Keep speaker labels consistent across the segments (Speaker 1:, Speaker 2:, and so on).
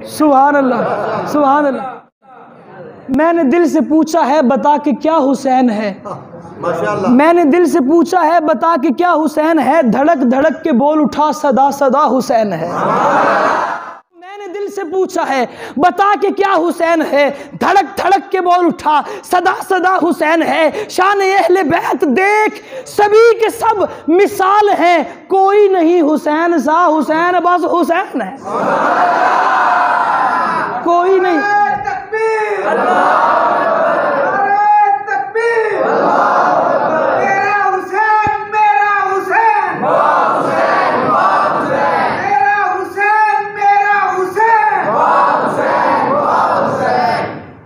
Speaker 1: सुभान अल्लाह, सुभान अल्लाह। मैंने दिल से पूछा है बता के क्या हुसैन है, मैंने दिल से पूछा है बता के क्या हुसैन है, धड़क धड़क के बोल उठा सदा सदा हुसैन है। मैंने दिल से पूछा है बता के क्या हुसैन है, धड़क धड़क के बोल उठा सदा सदा हुसैन है। शान अहले बैत देख सभी के सब मिसाल हैं, कोई नहीं हुसैन सा, हुसैन बस हुसैन है, कोई नहीं।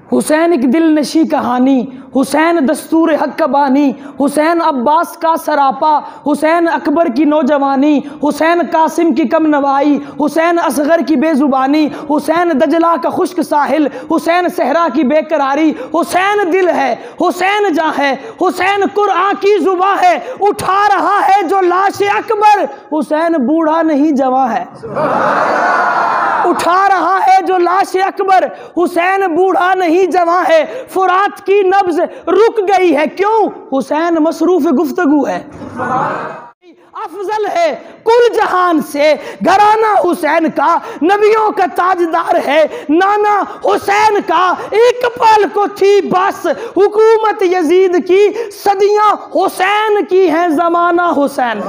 Speaker 1: हुसैन एक दिल नशी कहानी, हुसैन दस्तूर हक का बानी, हुसैन अब्बास का सरापा, हुसैन अकबर की नौजवानी, हुसैन कासिम की कम नवाई, हुसैन असगर की बेजुबानी, हुसैन दजला का खुश्क साहिल, हुसैन सहरा की बेकरारी। हुसैन दिल है, हुसैन जान है, हुसैन कुरआन की जुबा है, उठा रहा है जो लाश अकबर, हुसैन बूढ़ा नहीं जवां है, उठा रहा है जो लाश अकबर, हुसैन बूढ़ा नहीं जवां है। फुरात की नब्ज रुक गई है क्यों, हुसैन मसरूफ गुफ्तगू है। अफजल है कुल जहान से घराना हुसैन का, नबियों का ताजदार है नाना हुसैन का। एक पल को थी बस हुकूमत यजीद की, सदियां हुसैन की है जमाना हुसैन।